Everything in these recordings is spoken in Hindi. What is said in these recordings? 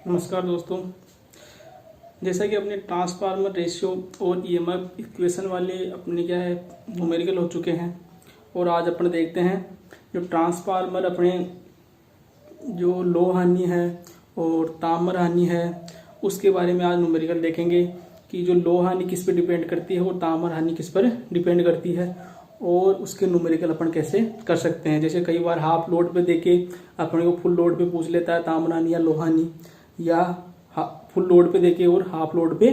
नमस्कार दोस्तों। जैसा कि अपने ट्रांसफार्मर रेशियो और ईएमएफ इक्वेशन वाले अपने क्या है न्यूमेरिकल हो चुके हैं, और आज अपन देखते हैं जो ट्रांसफार्मर अपने जो लो हानि है और ताम्र हानि है उसके बारे में आज न्यूमेरिकल देखेंगे कि जो लो हानि किस पर डिपेंड करती है और ताम्र हानि किस पर डिपेंड करती है, और उसके न्यूमेरिकल अपन कैसे कर सकते हैं। जैसे कई बार हाफ लोड पे देके अपने को फुल लोड पे पूछ लेता है ताम्र हानि या लो हानि, या फुल लोड पे देके और हाफ लोड पे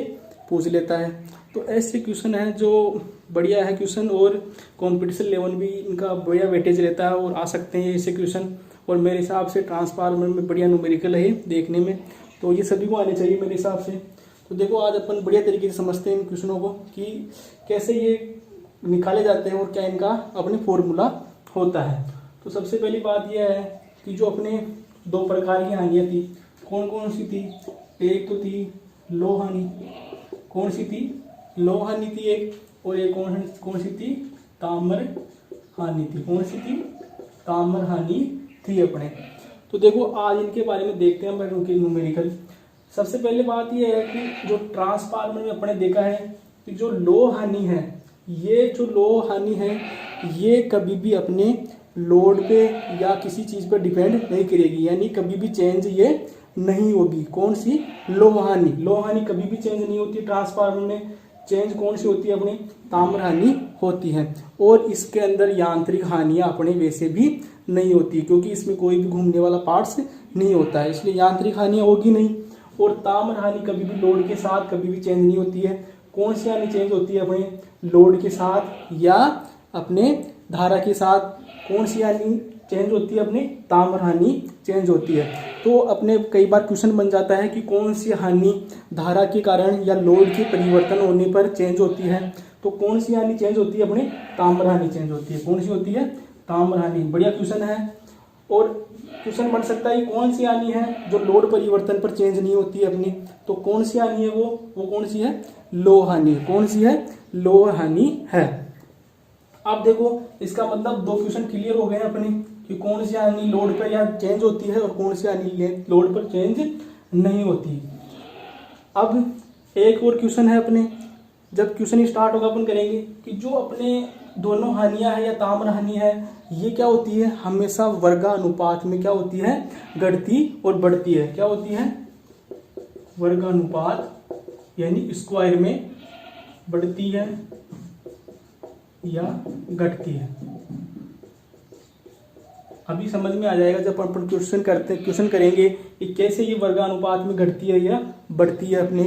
पूछ लेता है। तो ऐसे क्वेश्चन है जो बढ़िया है क्वेश्चन, और कंपटीशन लेवल भी इनका बढ़िया वेटेज रहता है और आ सकते हैं ऐसे क्वेश्चन। और मेरे हिसाब से ट्रांसफार्मर में बढ़िया न्यूमेरिकल है देखने में, तो ये सभी को आने चाहिए मेरे हिसाब से। तो देखो आज अपन बढ़िया तरीके से समझते हैं इन क्वेश्चनों को कि कैसे ये निकाले जाते हैं और क्या इनका अपने फॉर्मूला होता है। तो सबसे पहली बात यह है कि जो अपने दो प्रकार की हानियाँ थी, कौन कौन सी थी। एक तो थी लो हानि, कौन सी थी, लो हानि थी एक, और एक कौन सी थी, ताम्र हानि थी। कौन सी थी, ताम्र हानि थी अपने। तो देखो आज इनके बारे में देखते हैं हम न्यूमेरिकल। सबसे पहले बात यह है कि जो ट्रांसफार्मर में अपने देखा है कि जो लो हानि है, ये जो लो हानि है ये कभी भी अपने लोड पे या किसी चीज पर डिपेंड नहीं करेगी, यानी कभी भी चेंज ये नहीं होगी। कौन सी, लो हानि। लो हानि कभी भी चेंज नहीं होती ट्रांसफार्मर में। चेंज कौन सी होती है अपनी, ताम्र हानि होती है। और इसके अंदर यांत्रिक हानियां अपने वैसे भी नहीं होती, क्योंकि इसमें कोई भी घूमने वाला पार्ट्स नहीं होता है, इसलिए यांत्रिक हानियां होगी नहीं। और ताम्र हानि कभी भी लोड के साथ कभी भी चेंज नहीं होती है। कौन सी हानि चेंज होती है अपने, लोड के साथ या अपने धारा के साथ। कौन सी हानि चेंज होती है अपनी, ताम्र हानि चेंज होती है। तो अपने कई बार क्वेश्चन बन जाता है कि कौन सी हानि धारा के कारण या लोड के परिवर्तन होने पर चेंज होती है। तो कौन सी हानि चेंज होती है अपने, ताम्र हानि चेंज होती है। कौन सी होती है, ताम्र हानि। बढ़िया क्वेश्चन है। और क्वेश्चन बन सकता है कौन सी हानि है जो लोड परिवर्तन पर चेंज नहीं होती है अपनी। तो कौन सी हानि है वो कौन सी है, लो हानि। कौन सी है, लो हानि है। अब देखो इसका मतलब दो क्वेश्चन क्लियर हो गए अपने कि कौन सी हानि लोड पर या चेंज होती है और कौन सी हानि लोड पर चेंज नहीं होती। अब एक और क्वेश्चन है अपने, जब क्वेश्चन स्टार्ट होगा अपन करेंगे कि जो अपने दोनों हानियां है या ताम्र हानि है ये क्या होती है, हमेशा वर्गानुपात में क्या होती है, घटती और बढ़ती है। क्या होती है, वर्गानुपात यानी स्क्वायर में बढ़ती है या घटती है। अभी समझ में आ जाएगा जब अपन क्वेश्चन करेंगे कि कैसे ये वर्गानुपात में घटती है या बढ़ती है अपने,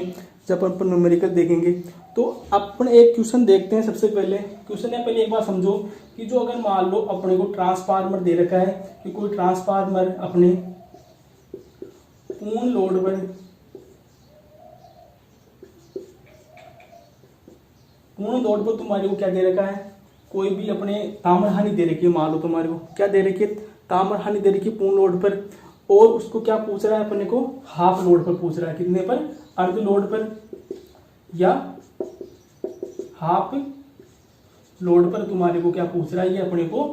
जब अपन न्यूमेरिकल देखेंगे। तो अपन एक क्वेश्चन देखते हैं। सबसे पहले क्वेश्चन है, पहले एक बार समझो कि जो अगर मान लो अपने को ट्रांसफार्मर दे रखा है कि कोई ट्रांसफार्मर अपने पूर्ण लोड पर तुम्हारे को क्या दे रखा है, कोई भी अपने ताम्र हानि दे रखी है। मान लो तुम्हारे को क्या दे रखी है, ताम्र हानि दे रखी है पूर्ण लोड पर, और उसको क्या पूछ रहा है अपने को, हाफ लोड पर पूछ रहा है। कितने पर, अर्ध लोड पर या हाफ लोड पर तुम्हारे को क्या पूछ रहा है, ये अपने को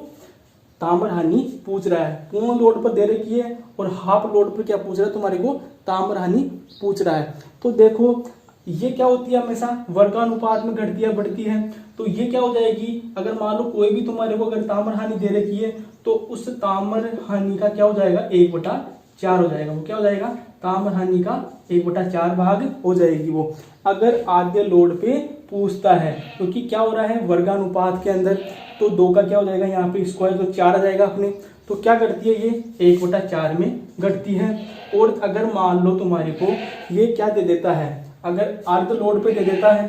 ताम्र हानि पूछ रहा है। पूर्ण लोड पर दे रखी है और हाफ लोड पर क्या पूछ रहा है तुम्हारे को, ताम्र हानि पूछ रहा है। तो देखो ये क्या होती है, हमेशा वर्गानुपात में घटती है बढ़ती है। तो ये क्या हो जाएगी, अगर मान लो कोई भी तुम्हारे को अगर ताम्र हानि दे रखी है तो उस ताम्र हानि का क्या हो जाएगा, 1/4 हो जाएगा। वो क्या हो जाएगा, ताम्र हानि का 1/4 भाग हो जाएगी वो, अगर आधे लोड पे पूछता है। क्योंकि क्या हो रहा है वर्गानुपात के अंदर, तो 2 का क्या हो जाएगा यहाँ पे स्क्वायर, तो 4 आ जाएगा अपने। तो क्या घटती है ये, 1/4 में घटती है। और अगर मान लो तुम्हारे को ये क्या दे देता है, अगर अर्ध लोड पे दे देता है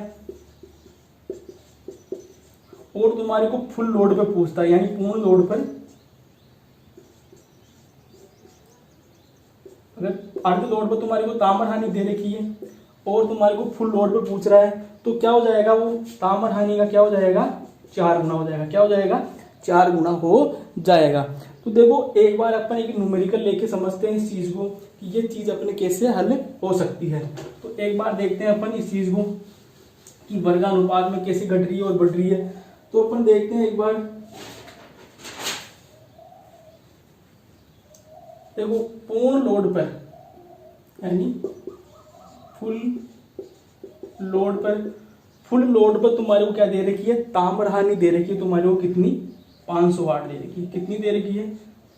और तुम्हारे को फुल लोड पे पूछता है, यानी पूर्ण लोड पर, अगर अर्ध लोड पर तुम्हारे को ताम्र हानि दे रखी है और तुम्हारे को फुल लोड पे पूछ रहा है, तो क्या हो जाएगा वो ताम्र हानि का क्या हो जाएगा, 4 गुना हो जाएगा। क्या हो जाएगा, 4 गुना हो जाएगा। तो देखो एक बार अपन एक न्यूमेरिकल लेके समझते हैं इस चीज को कि ये चीज अपने कैसे हल हो सकती है। तो एक बार देखते हैं अपन इस चीज को कि वर्गानुपात में कैसे घट रही है और बढ़ रही है। तो अपन देखते हैं एक बार, देखो पूर्ण लोड पर यानी फुल लोड पर तुम्हारे को क्या दे रखी है, ताम्र हानि दे रखी है तुम्हारे को कितनी, 500 वाट दे रखी है। कितनी दे रखी है,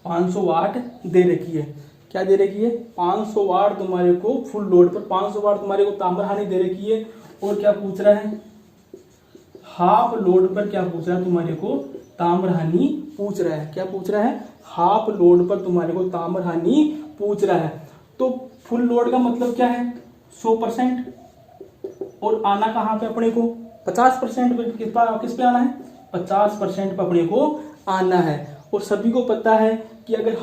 500 वाट दे रखी है। क्या दे रखी है, 500 वाट तुम्हारे को फुल लोड पर 500 वाट तुम्हारे को ताम्र हानि दे रखी है। और क्या पूछ रहा है, हाफ लोड पर क्या पूछ रहा है तुम्हारे को, ताम्र हानि पूछ रहा है। क्या पूछ रहा है, हाफ लोड पर तुम्हारे को ताम्र हानि पूछ रहा है। तो फुल लोड का मतलब क्या है, 100%, और आना कहाँ पे अपने को, 50% पे। किस पे आना है, 50% पे अपने को आना है। और सभी को पता है कि अगर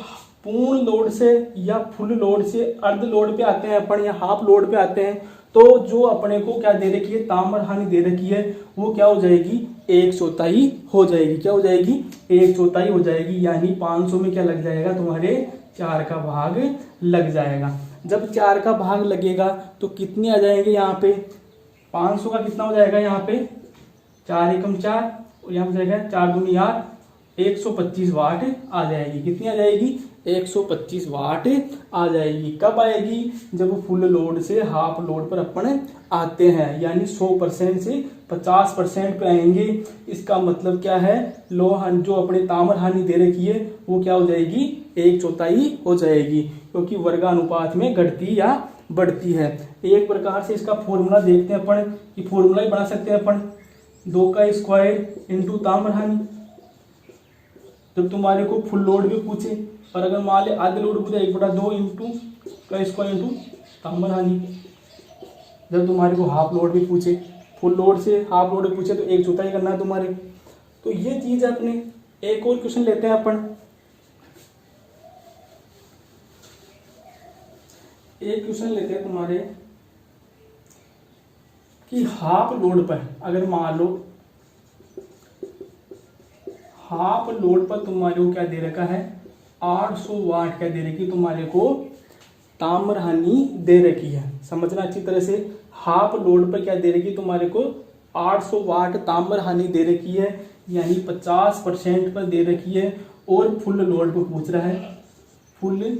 पूर्ण लोड से या फुल लोड से अर्ध लोड पे आते हैं अपन, या हाफ लोड पे आते हैं, तो जो अपने को क्या दे रखी है, ताम्र हानि दे रखी है, वो क्या हो जाएगी, 1/4 हो जाएगी। क्या हो जाएगी, 1/4 हो जाएगी। यानी 500 में क्या लग जाएगा, तुम्हारे 4 का भाग लग जाएगा। जब 4 का भाग लगेगा तो कितने आ जाएंगे यहाँ पे, 500 का कितना हो जाएगा यहाँ पे, 4 एकम 4, और यहाँ पे जाएगा 4 दूनी 8, 125 वाट आ जाएगी। कितनी आ जाएगी, 125 वाट आ जाएगी। कब आएगी, जब फुल लोड से हाफ लोड पर अपन आते हैं, यानी 100% से 50% पे आएंगे। इसका मतलब क्या है, लोहान जो अपने ताम्र हानि दे रखी है वो क्या हो जाएगी, 1/4 हो जाएगी, क्योंकि वर्गानुपात में घटती या बढ़ती है। एक प्रकार से इसका फॉर्मूला देखते हैं अपन, कि फॉर्मूला ही बना सकते हैं अपन, 2 का स्क्वायर इंटू ताम्र हानि। जब तुम्हारे को फुल लोड भी पूछे, और अगर मान ले आधे लोड पूछे, 1/2 इंटू का स्क्वायर इंटू ताम्र हानि। जब तुम्हारे को हाफ लोड भी पूछे, फुल लोड से हाफ लोड भी पूछे, तो 1/4 करना है तुम्हारे। तो ये चीज है अपने। एक और क्वेश्चन लेते हैं अपन। एक क्वेश्चन लेते हैं तुम्हारे कि हाफ लोड पर, अगर मान लो हाफ लोड पर तुम्हारे को क्या दे रखा है, 800 वाट क्या दे रखी तुम्हारे को, ताम्र हानि दे रखी है। समझना अच्छी तरह से, हाफ लोड पर क्या दे रखी तुम्हारे को, 800 वाट ताम्र हानि दे रखी है, यानी 50% पर दे रखी है। और फुल लोड पर पूछ रहा है, फुल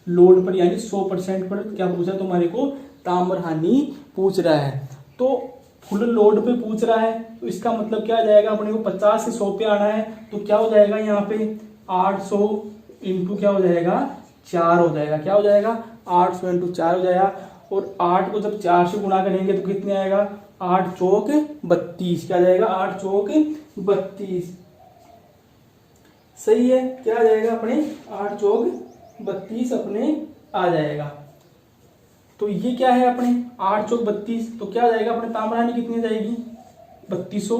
लोड पर यानी 100% पर क्या पूछा तुम्हारे को, ताम्र हानि पूछ रहा है। तो फुल लोड पे पूछ रहा है, तो इसका मतलब क्या आ जाएगा, अपने को 50 से 100 पे आना है। तो क्या हो जाएगा यहाँ पे, 800 इंटू क्या हो जाएगा, 4 हो जाएगा। क्या हो जाएगा, 800 इंटू 4 हो जाएगा। और 8 को जब 4 से गुणा करेंगे तो कितने आएगा, 8 चौक 32। क्या जाएगा, 8 चौक 32। सही है। क्या आ जाएगा अपने, 8 चौक 32 अपने आ जाएगा। तो ये क्या है अपने, 8 चौक 32। तो क्या आ जाएगा अपने, ताम्र हानि कितनी जाएगी, 3200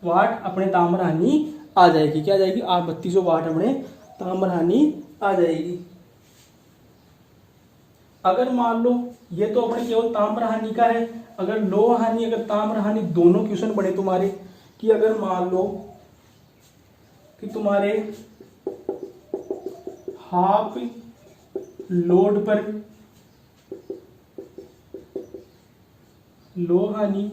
वाट अपने ताम्र हानि आ जाएगी। क्या आ जाएगी, 3200 वाट अपने ताम्र हानि आ जाएगी। अगर मान लो ये तो अपने केवल ताम्र हानि का है, अगर लोह हानि अगर ताम्र हानि दोनों क्वेश्चन बने तुम्हारे, कि अगर मान लो कि तुम्हारे हाफ लोड पर लोह हानि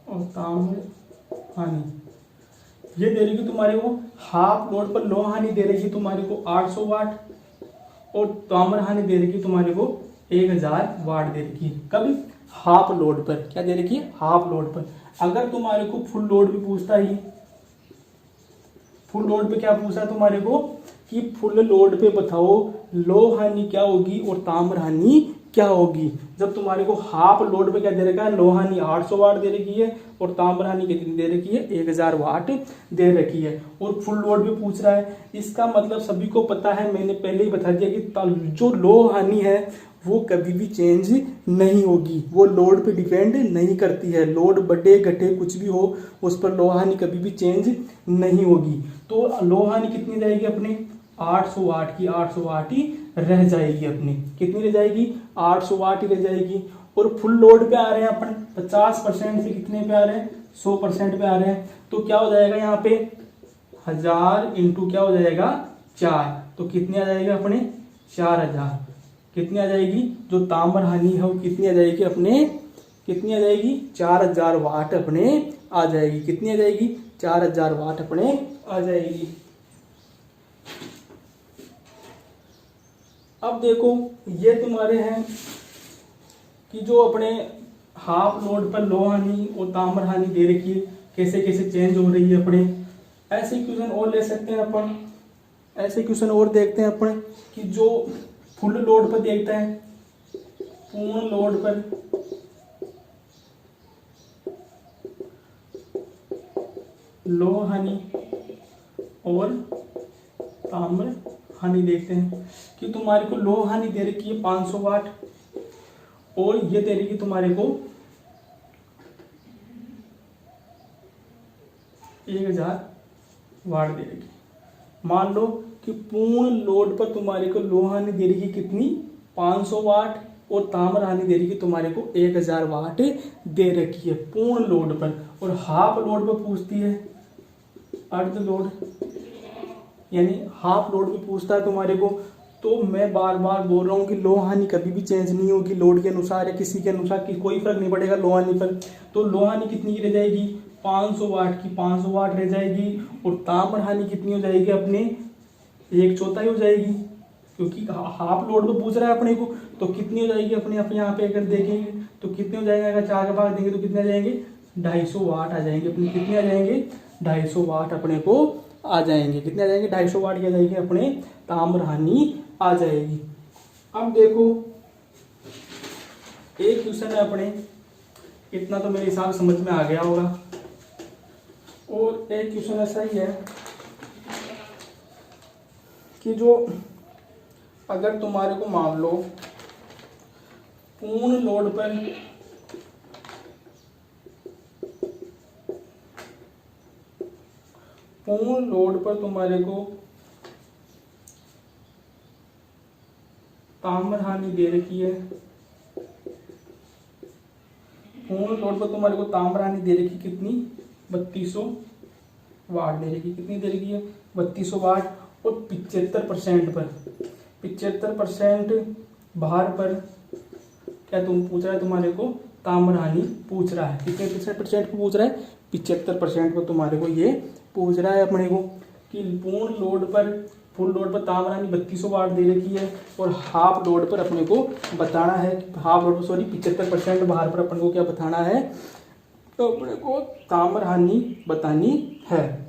और ताम्र हानि, ये दे रही तुम्हारे को, हाफ लोड पर लोह हानि दे रही है तुम्हारे को 800 वाट, और ताम्र हानि दे रही है तुम्हारे को 1000 वाट दे रही है। कभी हाफ लोड पर, क्या दे रही है, हाफ लोड पर। अगर तुम्हारे को फुल लोड भी पूछता ही, फुल लोड पे क्या पूछा है तुम्हारे को, कि फुल लोड पे बताओ लोह हानि क्या होगी और ताम्र हानि क्या होगी। जब तुम्हारे को हाफ लोड पे क्या दे रखा है, लोह हानि 800 वाट दे रखी है और ताम्र हानि कितनी दे रखी है, 1000 वाट दे रखी है, और फुल लोड भी पूछ रहा है। इसका मतलब सभी को पता है, मैंने पहले ही बता दिया कि जो लोह हानि है वो कभी भी चेंज नहीं होगी, वो लोड पे डिपेंड नहीं करती है। लोड बढ़े घटे कुछ भी हो, उस पर लोह हानि कभी भी चेंज नहीं होगी। तो लोह हानि कितनी रहेगी अपने, 800 वाट की 800 वाट ही रह जाएगी अपनी। कितनी रह जाएगी, 800 वाट ही रह जाएगी। और फुल लोड पे आ रहे हैं अपन 50% से कितने पे आ रहे हैं, 100% पे आ रहे हैं। तो क्या हो जाएगा यहाँ पे, 1000 इंटू क्या हो जाएगा, 4। तो कितने आ जाएगा अपने, 4000। कितनी आ जाएगी, जो ताम्र हानि है वो कितनी आ जाएगी अपने, कितनी आ जाएगी, 4000 वाट अपने आ जाएगी। कितनी आ जाएगी, 4000 वाट अपने आ जाएगी। अब देखो ये तुम्हारे हैं कि जो अपने हाफ लोड पर लो हानि और ताम्र हानि दे रखी है, कैसे कैसे चेंज हो रही है अपने। ऐसे क्वेश्चन और ले सकते हैं अपन, ऐसे क्वेश्चन और देखते हैं अपन कि जो फुल लोड पर देखता है, पूर्ण लोड पर लो हानि और ताम्र हानि देखते हैं कि तुम्हारे को लो हानि दे रखी है 500 वाट और ये दे रही है तुम्हारे को 1000 वाट दे रही है। मान लो कि पूर्ण लोड पर तुम्हारे को लो हानि दे रही है कितनी, 500 वाट और ताम्र हानि दे रही है तुम्हारे को 1000 वाट दे रखी है पूर्ण लोड पर। और हाफ लोड पर पूछती है अर्ध लोड, यानी हाफ लोड भी पूछता है तुम्हारे को। तो मैं बार बार बोल रहा हूँ कि लो हानि कभी भी चेंज नहीं होगी लोड के अनुसार या किसी के अनुसार, कि कोई फर्क नहीं पड़ेगा लो हानि पर। तो लो हानि कितनी की रह जाएगी, 500 वाट की 500 वाट रह जाएगी। और ताम्र हानि कितनी हो जाएगी अपने 1/4 हो जाएगी, क्योंकि हाफ लोड पे पूछ रहा है अपने को। तो कितनी हो जाएगी अपने अपने यहाँ पे अगर देखेंगे तो कितने हो जाएंगे, अगर 4 का भाग देंगे तो कितने आ जाएंगे, 250 वाट आ जाएंगे अपने। कितने आ जाएंगे, 250 वाट अपने को आ जाएंगे। कितने आ जाएंगे, 250 वाट की आ जाएगी अपने ताम्र हानि आ जाएगी। अब देखो एक क्वेश्चन है अपने, इतना तो मेरे हिसाब से समझ में आ गया होगा। और एक क्वेश्चन ऐसा ही है कि जो अगर तुम्हारे को मान लो पूर्ण लोड पर तुम्हारे को ताम्र हानि दे रखी है, पूर्ण लोड पर तुम्हारे को ताम्र हानि दे रखी कितनी, 3200 वाट दे रखी। कितनी दे रखी है, 3200 वाट। और 75% पर 75% भार पर क्या तुम पूछ रहा है तुम्हारे को ताम्र हानि पूछ रहा है। कितने % को पूछ रहा है, 75% पर तुम्हारे को ये पूछ रहा है अपने को कि पूर्ण लोड पर फुल लोड पर ताम्र हानि 3200 वाट दे रखी है और हाफ लोड पर अपने को बताना है, हाफ लोड पर 75% भार पर अपने को क्या बताना है, तो अपने को ताम्र हानि बतानी है।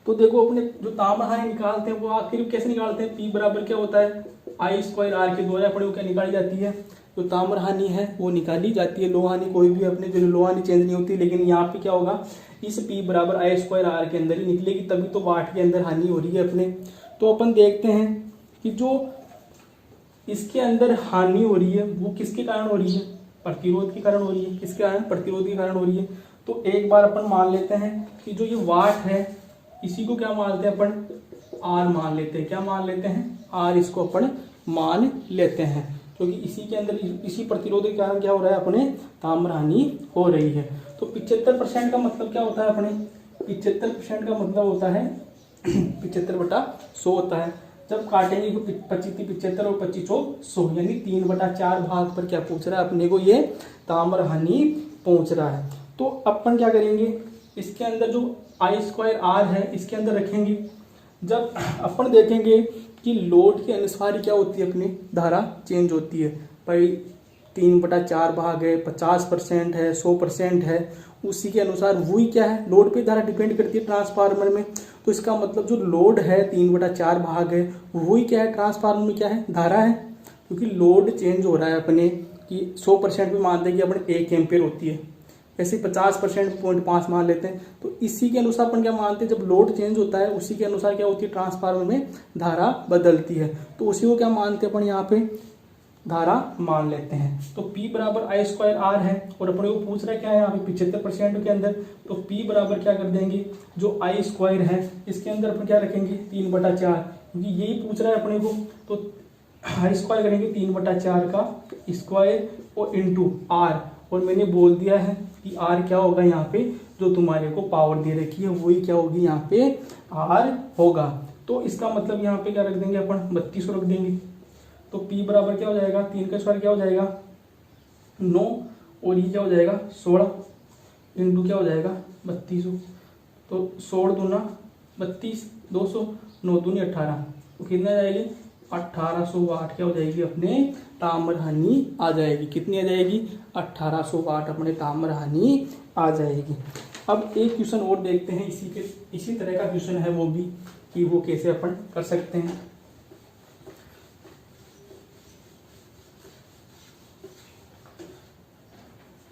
तो देखो अपने जो ताम्र हानि निकालते हैं वो आखिर कैसे निकालते हैं, P बराबर क्या होता है I²R के द्वारा अपने को क्या निकाली जाती है, जो ताम्र हानि है वो निकाली जाती है। लो हानि कोई भी अपने जो लो हानि चेंज नहीं होती, लेकिन यहाँ पे क्या होगा, इस P बराबर I²R के अंदर ही निकलेगी, तभी तो वाट के अंदर हानि हो रही है अपने। तो अपन देखते हैं कि जो इसके अंदर हानि हो रही है वो किसके कारण हो रही है, प्रतिरोध के कारण हो रही है। किसके कारण, प्रतिरोध के कारण हो रही है। तो एक बार अपन मान लेते हैं कि जो ये वाट है इसी को क्या मानते हैं अपन, R मान लेते हैं। क्या मान लेते हैं, R इसको अपन मान लेते हैं, क्योंकि इसी के अंदर इसी प्रतिरोध के कारण क्या हो रहा है, अपने ताम्र हानि हो रही है। तो 75% का मतलब क्या होता है अपने, 75% का मतलब होता है 75/100 होता है। जब काटेंगे तो 25 और 25 100 यानी 3/4 भाग पर क्या पूछ रहा है अपने को, ये ताम्र हानि पहुंच रहा है। तो अपन क्या करेंगे, इसके अंदर जो I²R है इसके अंदर रखेंगे। जब अपन देखेंगे कि लोड के अनुसार क्या होती है अपनी धारा चेंज होती है, भाई 3/4 भाग है, 50% है, 100% है, उसी के अनुसार वही क्या है, लोड पे धारा डिपेंड करती है ट्रांसफार्मर में। तो इसका मतलब जो लोड है 3/4 भाग है, वही क्या है ट्रांसफार्मर में क्या है, धारा है। क्योंकि लोड चेंज हो रहा है अपने कि 100% भी मानते हैं कि अपने 1 एम्पियर होती है, ऐसे 50% 0.5 मान लेते हैं। तो इसी के अनुसार अपन क्या मानते हैं, जब लोड चेंज होता है उसी के अनुसार क्या होती है, ट्रांसफार्मर में धारा बदलती है। तो उसी को क्या मानते हैं अपन, यहाँ पे धारा मान लेते हैं। तो P बराबर I²R है और अपने को पूछ रहा है क्या है यहाँ पे 75% के अंदर। तो P बराबर क्या कर देंगे, जो I² है इसके अंदर अपन क्या रखेंगे 3/4, क्योंकि यही पूछ रहा है अपने को। तो I² करेंगे 3/4 का स्क्वायर और इंटू R, और मैंने बोल दिया है कि R क्या होगा यहाँ पे, जो तुम्हारे को पावर दे रखी है वही क्या होगी यहाँ पे R होगा। तो इसका मतलब यहाँ पे क्या रख देंगे अपन, 3200 रख देंगे। तो P बराबर क्या हो जाएगा, 3 का स्क्वायर क्या हो जाएगा 9, और ये क्या हो जाएगा 16 इंटू क्या हो जाएगा 3200। तो 16 दूना 32, 200, 9 दूनी 18, तो कितना जाएगी 1800 वाट क्या हो जाएगी अपने ताम्र हानि आ जाएगी। कितनी आ जाएगी? 1800 वाट अपने ताम्र हानि आ जाएगी। अब एक क्वेश्चन और देखते हैं, इसी तरह का क्वेश्चन है वो भी, कि वो कैसे अपन कर सकते हैं।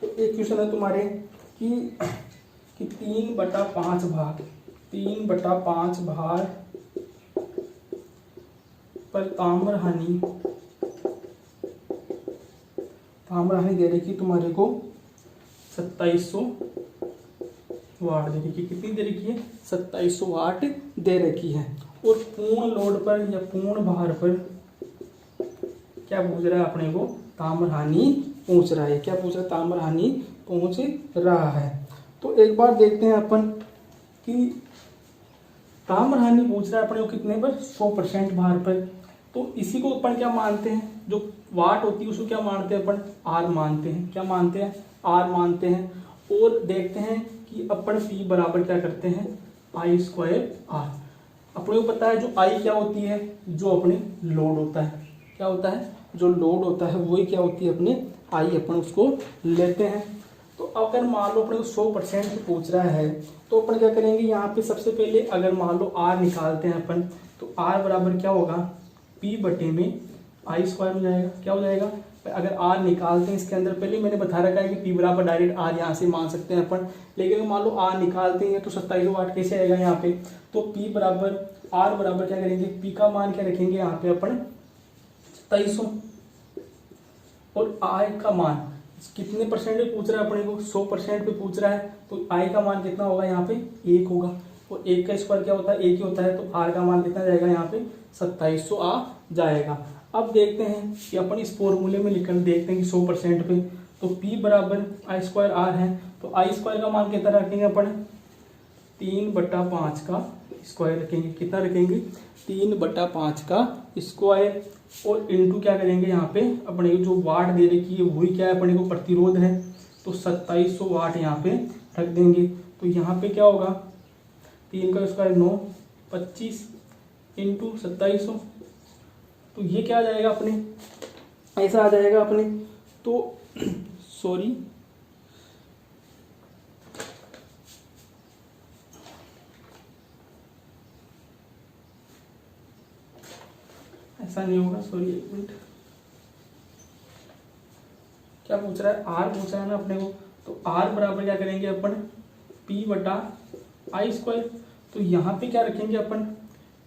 तो एक क्वेश्चन है तुम्हारे कि 3/5 भाग 3/5 भाग पर ताम्र हानि दे रखी तुम्हारे को 2700 वाट दे रखी। कितनी दे रखी है? 2700 वाट दे रखी है। और पूर्ण लोड पर या पूर्ण भार पर क्या पूछ रहा है अपने को? ताम्र हानि पूछ रहा है। क्या पूछ रहा है? ताम्र हानि पूछ रहा है। तो एक बार देखते हैं अपन कि ताम्र हानि पूछ रहा है अपने को कितने पर? 100% भार पर। तो इसी को अपन क्या मानते हैं? जो वाट होती है उसको क्या मानते हैं अपन? आर मानते हैं। क्या मानते हैं? आर मानते हैं। और देखते हैं कि अपन P बराबर क्या करते हैं? I²R। अपने को पता है जो I क्या होती है? जो अपने लोड होता है। क्या होता है? जो लोड होता है वही क्या होती है अपने I, अपन उसको लेते हैं। तो अगर मान लो अपने को 100% पूछ रहा है तो अपन क्या करेंगे? यहाँ पे सबसे पहले अगर मान लो R निकालते हैं अपन, तो R बराबर क्या होगा? P बटे में I² हो जाएगा। क्या हो जाएगा? अगर R निकालते हैं इसके अंदर, पहले मैंने बता रखा है कि P बराबर डायरेक्ट R यहाँ से मान सकते हैं अपन, लेकिन अगर मान लो R निकालते हैं तो 2700 वाट कैसे आएगा यहाँ पे? तो P बराबर R बराबर क्या करेंगे? P का मान क्या रखेंगे यहाँ पे अपन? 2700। और I का मान कितने परसेंट पे पूछ रहा है अपने को? 100% पे पूछ रहा है। तो I का मान कितना होगा यहाँ पे? 1 होगा। और 1 का स्क्वायर क्या होता है? 1 ही होता है। तो R का मान कितना जाएगा यहाँ पे? 2700 आ जाएगा। अब देखते हैं कि अपन इस फॉर्मूले में लिखकर देखते हैं कि 100% पे, तो P बराबर I²R है। तो I² का मान कितना रखेंगे अपन? 3/5 का स्क्वायर रखेंगे। कितना रखेंगे? 3/5 का स्क्वायर। और इंटू क्या करेंगे यहाँ पे? अपने को जो वाट दे रखी है वही क्या है अपने को? प्रतिरोध है। तो 2700 वाट यहाँ पे रख देंगे। तो यहाँ पे क्या होगा? 3 का स्क्वायर 9, 25 इंटू 2700। तो ये क्या आ जाएगा अपने? ऐसा आ जाएगा अपने। तो सॉरी, ऐसा नहीं होगा, सॉरी एक मिनट। क्या पूछ रहा है? आर पूछ रहा है ना अपने को। तो आर बराबर क्या करेंगे अपन? P बटा I²। तो यहाँ पे क्या रखेंगे अपन?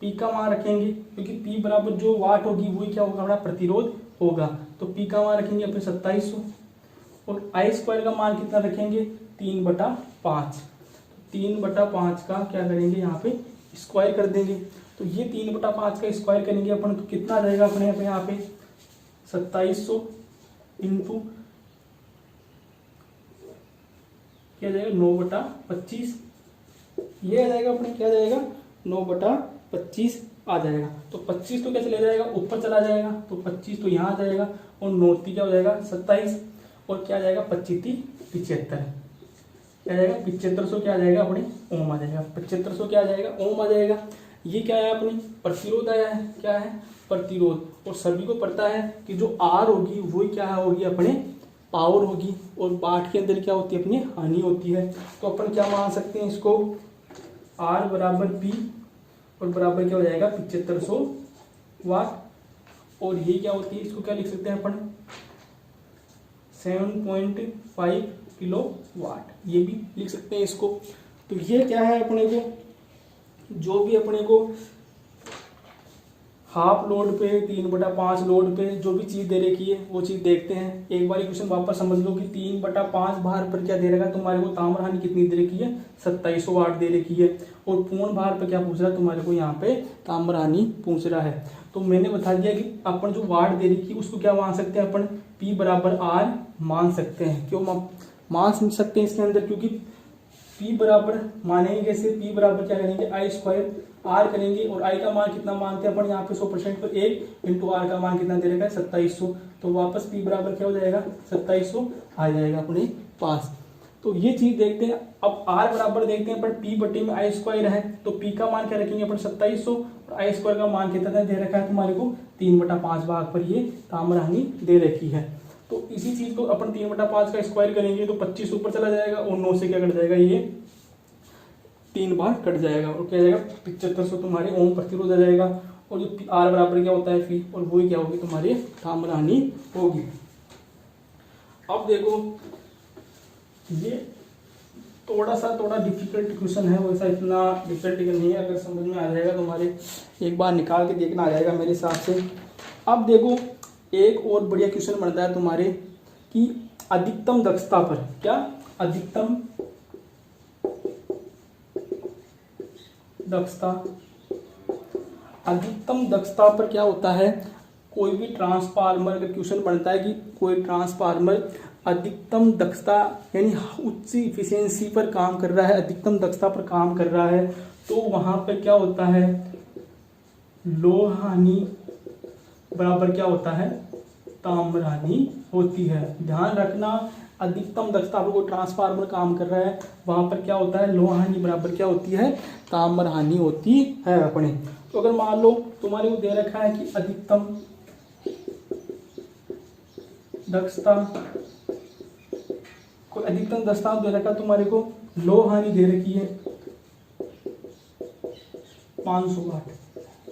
P का मान रखेंगे, क्योंकि P बराबर जो वाट होगी वही क्या होगा? हमारा प्रतिरोध होगा। तो P का मान रखेंगे अपन 2700। और I² का मान कितना रखेंगे? 3/5। 3/5 का क्या करेंगे यहाँ पे? स्क्वायर कर देंगे। तो ये 3/5 का स्क्वायर करेंगे अपन, तो कितना आ जाएगा अपने यहाँ पे? 2700 इंटू क्या जाएगा? 9/25। ये आ जाएगा अपने, क्या जाएगा? 9/25 आ जाएगा। तो 25 तो क्या चला जाएगा? ऊपर चला जाएगा। तो 25 तो यहाँ आ जाएगा। और 9 क्या हो जाएगा? 27। और क्या आ जाएगा? 25 75। क्या जाएगा? 7500 क्या आ जाएगा अपने? ओम आ जाएगा। 7500 क्या आ जाएगा? ओम आ जाएगा। ये क्या है अपनी? प्रतिरोध आया है। क्या है? प्रतिरोध। और सभी को पता है कि जो आर होगी वही क्या होगी अपने? पावर होगी। और वाट के अंदर क्या होती है अपनी? हानि होती है। तो अपन क्या मान सकते हैं इसको? आर बराबर P और बराबर क्या हो जाएगा? 7500 वाट। और ये क्या होती है? इसको क्या लिख सकते हैं अपन? 7.5 किलो वाट, ये भी लिख सकते हैं इसको। तो ये क्या है अपने को? जो भी अपने को हाफ लोड पे 3/5 लोड पे जो भी चीज दे रखी है वो चीज देखते हैं। एक बार क्वेश्चन वापस समझ लो कि 3/5 भार पर क्या दे रखा है तुम्हारे को? ताम्र हानि कितनी दे रखी है? 2700 वाट दे रखी है। और पूर्ण भार पर क्या पूछ रहा है तुम्हारे को? यहाँ पे ताम्र हानि पूछ रहा है। तो मैंने बता दिया कि अपन जो वाट दे रखी है उसको क्या मान सकते हैं अपन? P बराबर R मान सकते हैं। क्यों मान सकते हैं इसके अंदर? क्योंकि P बराबर मानेंगे कैसे? P बराबर क्या करेंगे? I² R करेंगे। और I का मान कितना मानते हैं अपन यहाँ पे? 100% पर 1 इंटू R का मान कितना दे रखा है? 2700। तो वापस P बराबर क्या हो जाएगा? 2700 आ जाएगा अपने पास। तो ये चीज देखते हैं। अब आर बराबर देखते हैं पर पी बटे में आई स्क्वायर है, तो पी का मान क्या रखेंगे अपन 2700 और आई स्क्वायर का मान कितना दे रखा है तुम्हारे को 3/5 भाग पर ये ताम्रहानि दे रखी है। तो इसी चीज को अपन 3/5 का स्क्वायर करेंगे तो 25 ऊपर चला जाएगा और 9 से क्या कट जाएगा, ये 3 बार कट जाएगा और क्या जाएगा 7500 तुम्हारे ओम प्रतिरोध आ जाएगा। और जो आर बराबर क्या होता है फी, और वो क्या होगी तुम्हारी ताम्रहानि होगी। अब देखो ये थोड़ा डिफिकल्ट क्वेश्चन है, वैसा इतना डिफिकल्ट नहीं है, अगर समझ में आ जाएगा तुम्हारे एक बार निकाल के देखना आ जाएगा मेरे हिसाब से। अब देखो एक और बढ़िया क्वेश्चन बनता है तुम्हारे कि अधिकतम दक्षता पर, क्या अधिकतम दक्षता पर क्या होता है, कोई भी ट्रांसफार्मर का क्वेश्चन बनता है कि कोई ट्रांसफार्मर अधिकतम दक्षता यानी उच्च इफिशियंसी पर काम कर रहा है, अधिकतम दक्षता पर काम कर रहा है, तो वहां पर क्या होता है लोह हानि बराबर क्या होता है ताम्रहानि होती है। ध्यान रखना अधिकतम दक्षता पर कोई ट्रांसफार्मर काम कर रहा है वहां पर क्या होता है लोह हानि बराबर क्या होती है ताम्रहानि होती है अपने। तो अगर मान लो तुम्हारे को दे रखा है कि अधिकतम दक्षता, कोई अधिकतम दक्षता दे रखा तुम्हारे को, लोह हानि दे रखी है 500 वाट,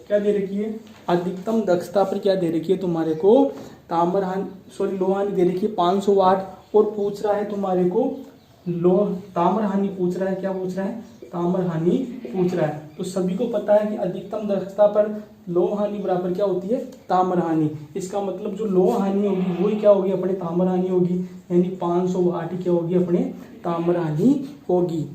क्या दे रखी है अधिकतम दक्षता पर क्या दे रखी है तुम्हारे को लोह हानि दे रखी है 500 वाट, और पूछ रहा है तुम्हारे को ताम्रहानि पूछ रहा है, क्या पूछ रहा है ताम्रहानि पूछ रहा है। तो सभी को पता है कि अधिकतम दक्षता पर लोह हानि बराबर क्या होती है ताम्रहानि। इसका मतलब जो लोह हानि होगी वही क्या होगी अपने ताम्रहानि होगी, यानी 500 वाट क्या होगी अपने ताम्रहानि होगी।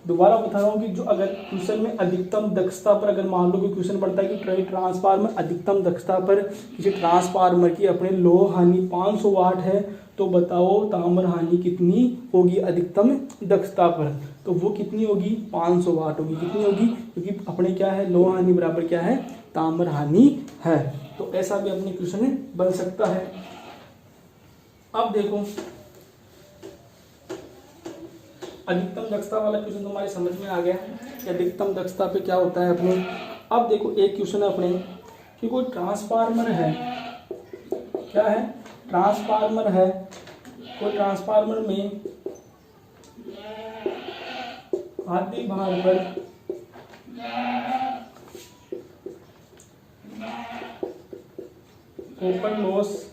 दोबारा बता रहा हूँ कि जो अगर क्वेश्चन में अधिकतम दक्षता पर अगर मान लो कि क्वेश्चन पड़ता है कि ट्रांसफार्मर अधिकतम दक्षता पर किसी ट्रांसफार्मर की अपने लोह हानि 500 वाट है, तो बताओ ताम्रहानि कितनी होगी अधिकतम दक्षता पर, तो वो कितनी होगी 500 वाट होगी। कितनी होगी क्योंकि अपने क्या है लोह हानि बराबर क्या है ताम्रहानि है। तो ऐसा भी अपने क्वेश्चन बन सकता है। अब देखो अधिकतम दक्षता वाला क्वेश्चन तुम्हारे समझ में आ गया कि अधिकतम दक्षता पे क्या होता है अपने। अब देखो एक क्वेश्चन है अपने कि कोई ट्रांसफार्मर है, क्या है ट्रांसफार्मर है, कोई ट्रांसफार्मर में आधे भार पर कॉपर लॉस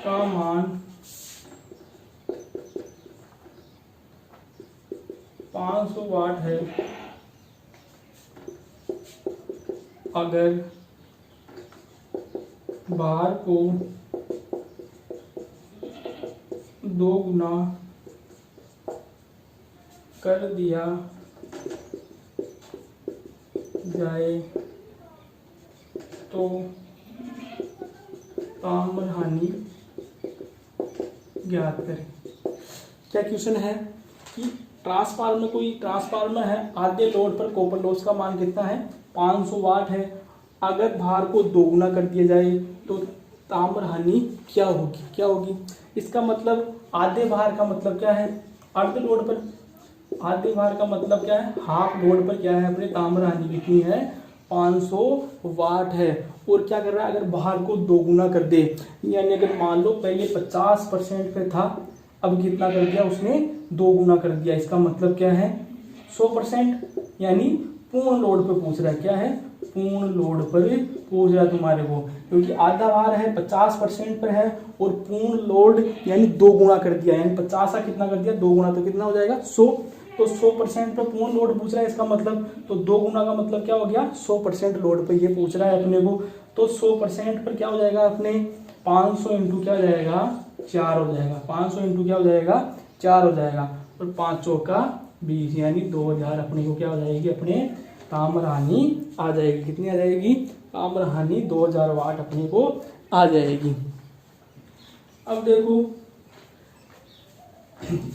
का मान 500 वाट है, अगर भार को 2 गुना कर दिया जाए तो ताम्रहानि ज्ञात करें। क्या क्वेश्चन है कि कोई ट्रांसफार्मर है, आधे लोड पर कॉपर लॉस का मान कितना है 500 वाट है, अगर भार को 2 गुना कर दिया जाए तो ताम्रहानि क्या होगी। इसका मतलब आधे भार का मतलब क्या है अर्ध लोड पर, आधे भार का मतलब क्या है हाफ लोड पर क्या है अपने ताम्रहानि कितनी है 500 वाट है। और क्या कर रहा है अगर भार को 2 गुना कर दे, यानी अगर मान लो पहले 50% पे था अब कितना कर दिया उसने 2 गुना कर दिया, इसका मतलब क्या है 100%, यानी पूर्ण लोड पे पूछ रहा है, क्या है पूर्ण लोड पर पूछ रहा है तुम्हारे को, क्योंकि आधा भार है 50% पर है और पूर्ण लोड यानी 2 गुना कर दिया, यानी 50 का कितना कर दिया 2 गुना, तो कितना हो जाएगा 100। तो 100% पर पूर्ण लोड पूछ रहा है इसका मतलब, तो 2 गुना का मतलब क्या हो गया 100% लोड पर ये पूछ रहा है अपने को। तो 100% पर क्या हो जाएगा अपने 500 इंटू क्या हो जाएगा 4 हो जाएगा, 500 इंटू क्या हो जाएगा 4 हो जाएगा, और 5 चौका 20 यानी 2000 अपने को क्या हो जाएगी अपने ताम्रहानि आ जाएगी। कितनी आ जाएगी ताम्रहानि 2000 वाट अपने को आ जाएगी। अब देखो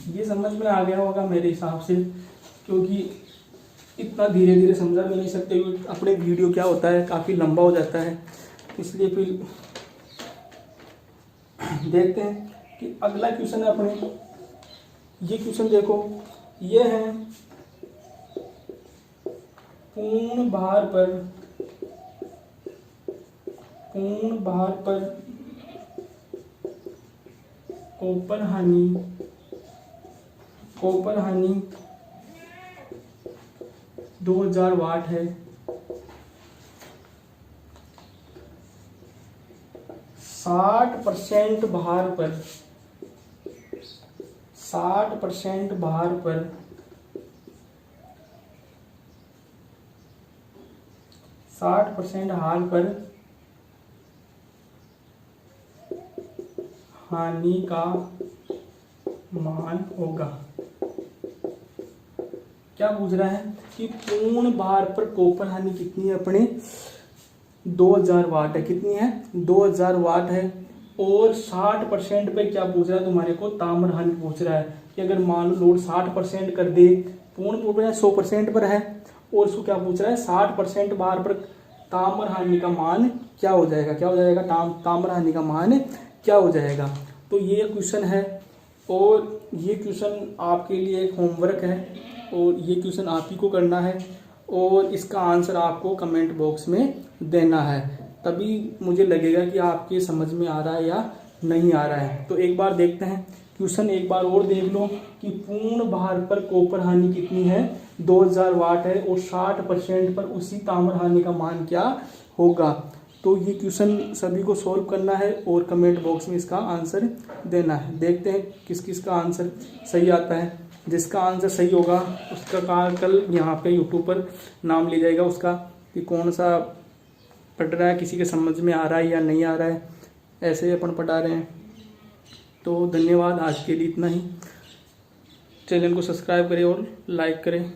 ये समझ में आ गया होगा मेरे हिसाब से, क्योंकि इतना धीरे धीरे समझा भी नहीं सकते, अपने वीडियो क्या होता है काफ़ी लंबा हो जाता है, इसलिए फिर देखते हैं कि अगला क्वेश्चन है अपने, ये क्वेश्चन देखो, ये है पूर्ण भार पर कॉपर हानि 2000 वाट है। 60% भार पर 60% भार पर हानि का मान होगा। क्या पूछ रहा है कि पूर्ण भार पर कॉपर हानि कितनी है अपने, 2000 वाट है। कितनी है? 2000 वाट है। और 60% पे क्या पूछ रहा है तुम्हारे को, ताम्र हानि पूछ रहा है कि अगर मान लो लोड 60% कर दे, पूर्ण पूर्ण 100% पर है, और उसको क्या पूछ रहा है, 60% भार पर ताम्र हानि का मान क्या हो जाएगा, क्या हो जाएगा, ताम्र हानि का मान क्या हो जाएगा। तो ये क्वेश्चन है, और ये क्वेश्चन आपके लिए एक होमवर्क है, और ये क्वेश्चन आप ही को करना है, और इसका आंसर आपको कमेंट बॉक्स में देना है, तभी मुझे लगेगा कि आपके समझ में आ रहा है या नहीं आ रहा है। तो एक बार देखते हैं क्वेश्चन, एक बार और देख लो कि पूर्ण भार पर कॉपर हानि कितनी है, 2000 वाट है, और 60% पर उसी ताम्र हानि का मान क्या होगा। तो ये क्वेश्चन सभी को सॉल्व करना है और कमेंट बॉक्स में इसका आंसर देना है। देखते हैं किस किस का आंसर सही आता है। जिसका आंसर सही होगा उसका कल यहाँ पे यूट्यूब पर नाम ले जाएगा उसका, कि कौन सा पढ़ रहा है, किसी के समझ में आ रहा है या नहीं आ रहा है, ऐसे ही अपन पढ़ा रहे हैं। तो धन्यवाद, आज के लिए इतना ही। चैनल को सब्सक्राइब करें और लाइक करें।